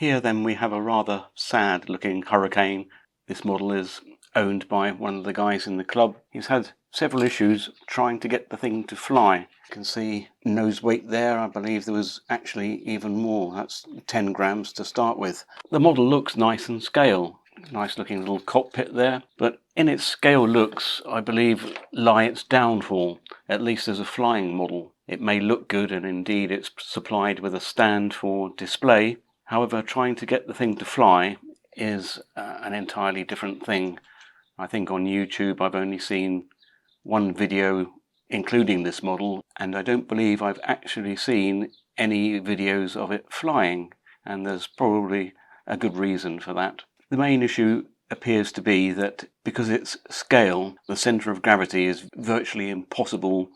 Here then we have a rather sad looking Hurricane. This model is owned by one of the guys in the club. He's had several issues trying to get the thing to fly. You can see nose weight there. I believe there was actually even more. That's 10 grams to start with. The model looks nice and scale. Nice looking little cockpit there, but in its scale looks, I believe, lie its downfall, at least as a flying model. It may look good, and indeed it's supplied with a stand for display. However, trying to get the thing to fly is an entirely different thing. I think on YouTube I've only seen one video including this model, and I don't believe I've actually seen any videos of it flying, and there's probably a good reason for that. The main issue appears to be that because its scale, the centre of gravity is virtually impossible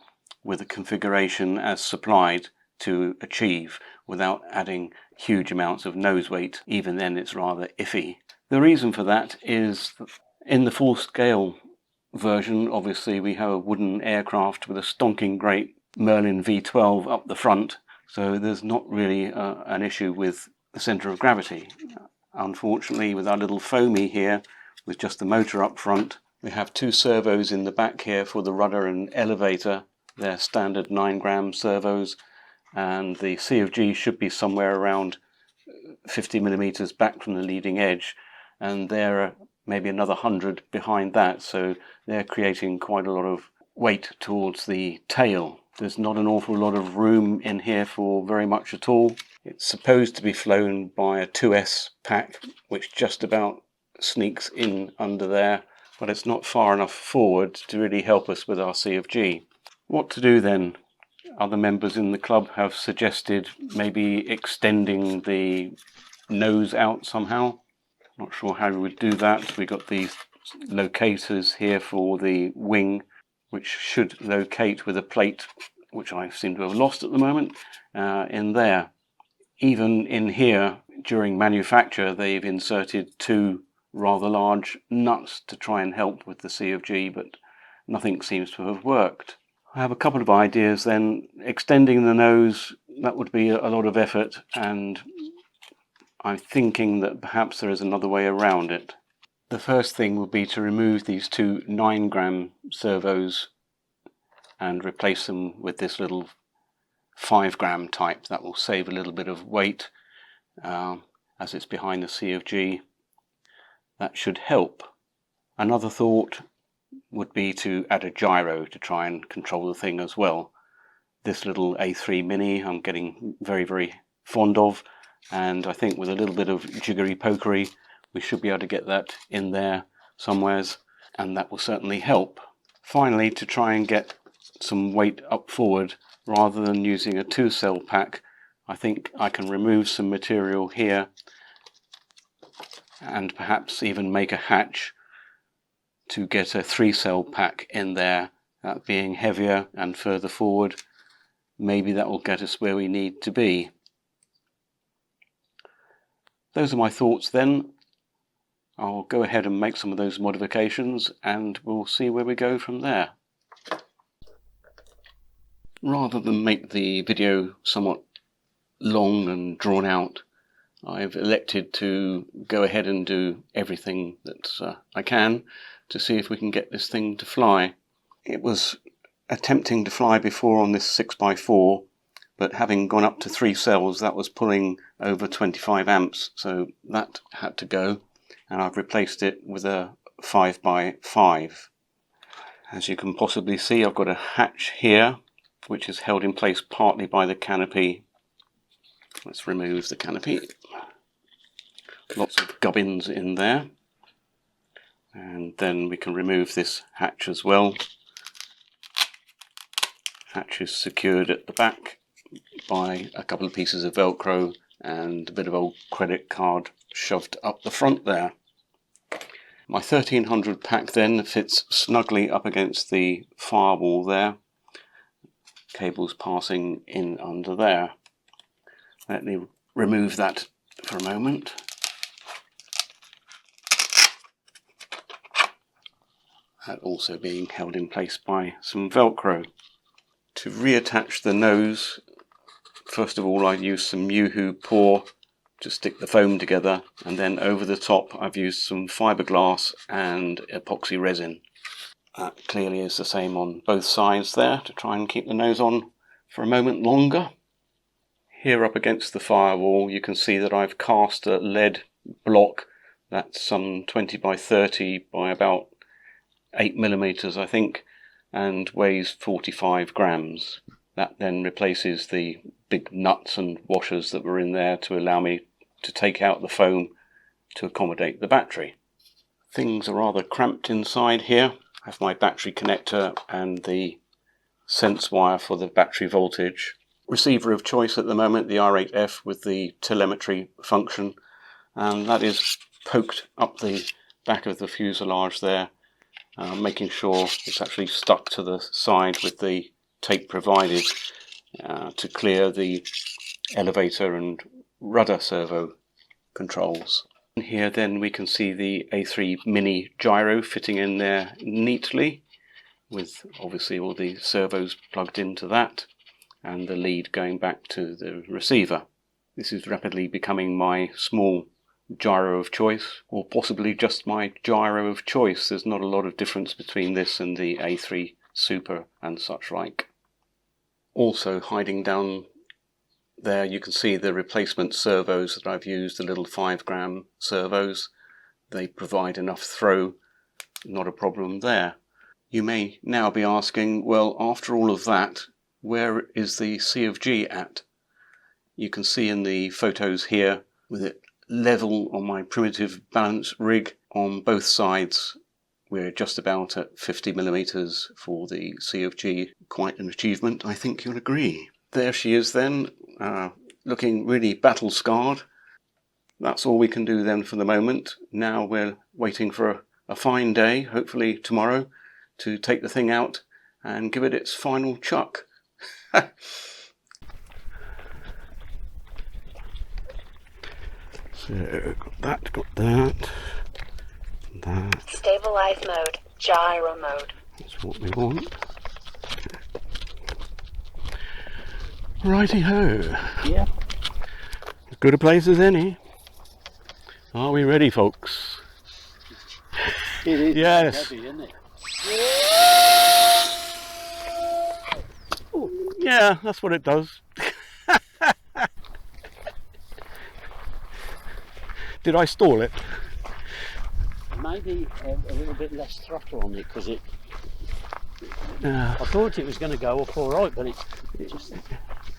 with a configuration as supplied to achieve without adding huge amounts of nose weight. Even then it's rather iffy. The reason for that is in the full scale version, obviously we have a wooden aircraft with a stonking great Merlin V12 up the front, so there's not really an issue with the centre of gravity. Unfortunately, with our little foamy here, with just the motor up front, we have two servos in the back here for the rudder and elevator. They're standard 9-gram servos, and the CFG should be somewhere around 50 millimeters back from the leading edge, and they're maybe another 100 behind that, so they're creating quite a lot of weight towards the tail. There's not an awful lot of room in here for very much at all. It's supposed to be flown by a 2S pack, which just about sneaks in under there, but it's not far enough forward to really help us with our CFG. What to do then? Other members in the club have suggested maybe extending the nose out somehow. Not sure how we would do that. We've got these locators here for the wing, which should locate with a plate, which I seem to have lost at the moment, in there. Even in here, during manufacture, they've inserted two rather large nuts to try and help with the CFG, but nothing seems to have worked. I have a couple of ideas then. Extending the nose, that would be a lot of effort, and I'm thinking that perhaps there is another way around it. The first thing would be to remove these two 9-gram servos and replace them with this little 5-gram type. That will save a little bit of weight as it's behind the CFG. That should help. Another thought would be to add a gyro to try and control the thing as well. This little A3 Mini I'm getting very, very fond of, and I think with a little bit of jiggery pokery we should be able to get that in there somewheres, and that will certainly help. Finally, to try and get some weight up forward, rather than using a 2-cell pack, I think I can remove some material here and perhaps even make a hatch to get a 3-cell pack in there. That being heavier and further forward, maybe that will get us where we need to be. Those are my thoughts then. I'll go ahead and make some of those modifications and we'll see where we go from there. Rather than make the video somewhat long and drawn out, I've elected to go ahead and do everything that I can to see if we can get this thing to fly. It was attempting to fly before on this 6x4, but having gone up to 3 cells, that was pulling over 25 amps, so that had to go, and I've replaced it with a 5x5. As you can possibly see, I've got a hatch here which is held in place partly by the canopy. Let's remove the canopy. Lots of gubbins in there, and then we can remove this hatch as well. Hatch is secured at the back by a couple of pieces of Velcro and a bit of old credit card shoved up the front there. My 1300 pack then fits snugly up against the firewall there. Cables passing in under there. Let me remove that for a moment. That also being held in place by some Velcro. To reattach the nose, first of all I use some Yoo-Hoo Pour to stick the foam together, and then over the top I've used some fiberglass and epoxy resin. That clearly is the same on both sides there to try and keep the nose on for a moment longer. Here up against the firewall you can see that I've cast a lead block that's some 20 by 30 by about 8mm I think, and weighs 45 grams. That then replaces the big nuts and washers that were in there to allow me to take out the foam to accommodate the battery. Things are rather cramped inside here. I have my battery connector and the sense wire for the battery voltage. Receiver of choice at the moment, the R8F with the telemetry function, and that is poked up the back of the fuselage there, making sure it's actually stuck to the side with the tape provided to clear the elevator and rudder servo controls. Here then we can see the A3 Mini Gyro fitting in there neatly, with obviously all the servos plugged into that and the lead going back to the receiver. This is rapidly becoming my small gyro of choice, or possibly just my gyro of choice. There's not a lot of difference between this and the A3 Super and such like. Also hiding down there you can see the replacement servos that I've used, the little 5-gram servos. They provide enough throw, not a problem there. You may now be asking, well, after all of that, where is the C of G at? You can see in the photos here, with it level on my primitive balance rig on both sides, we're just about at 50mm for the C of G. Quite an achievement, I think you'll agree. There she is then, looking really battle scarred. That's all we can do then for the moment. Now we're waiting for a fine day, hopefully tomorrow, to take the thing out and give it its final chuck. So, got that. Stabilize mode, gyro mode. That's what we want. Righty-ho. Yeah. As good a place as any. Are we ready, folks? It is. Yes. Heavy, isn't it? Yeah, that's what it does. Did I stall it? Maybe a little bit less throttle on it, because I thought it was going to go up all right, but it just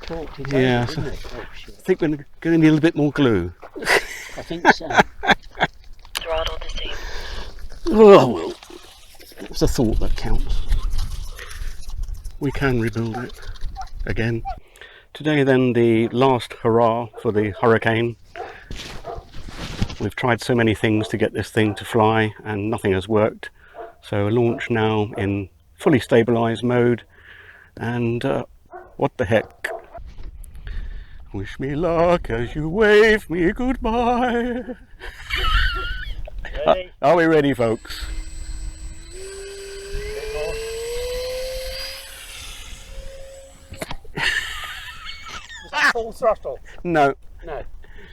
talked it over, didn't it? Oh, shit. I think we're going to need a little bit more glue. I think so. Throttle disabled. Oh well, it's a thought that counts. We can rebuild it again. Today then, the last hurrah for the Hurricane. We've tried so many things to get this thing to fly and nothing has worked. So a launch now in fully stabilised mode, and what the heck. Wish me luck as you wave me goodbye. Are we ready, folks? Full throttle? No. No.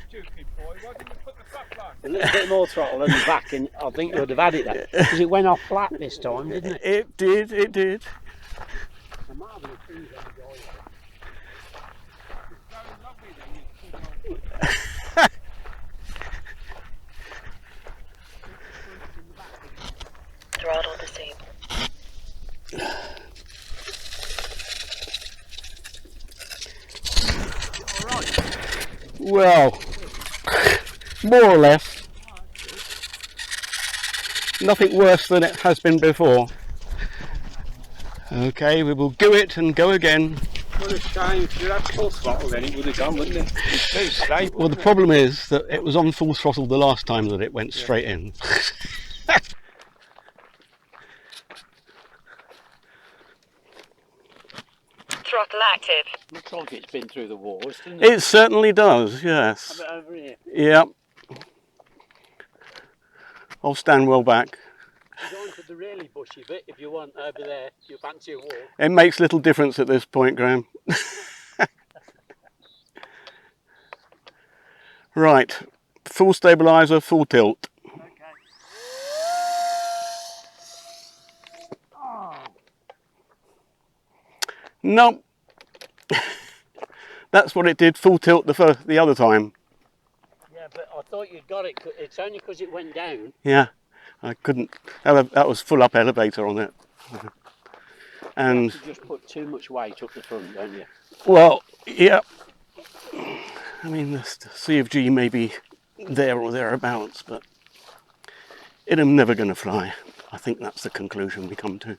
Stupid boy, why didn't you put the flap on? A little bit more throttle on the back, and I think you would have had it there. Because it went off flat this time, didn't it? It did, it did. A marvellous thing on the Gyro. It's very lovely then, you Throttle disabled. Well, more or less. Nothing worse than it has been before. Okay, we will do it and go again. What a shame, if you had full throttle then it would have gone, wouldn't it? It's too stable. Well, the problem is that it was on full throttle the last time that it went straight in. Throttle active. Looks like it's been through the walls, doesn't It certainly does, yes. Have it over here. Yep. I'll stand well back. You go into the really bushy bit if you want over there, if you fancy a walk. It makes little difference at this point, Graham. Right, full stabiliser, full tilt. Okay. Oh, Nope. That's what it did, full tilt the other time. yeah, but I thought you'd got it. It's only because it went down. Yeah, I couldn't. That was full up elevator on it. And You just put too much weight up the front, don't you? well, yeah. I mean, the C of G may be there or thereabouts, but I'm never going to fly. I think that's the conclusion we come to.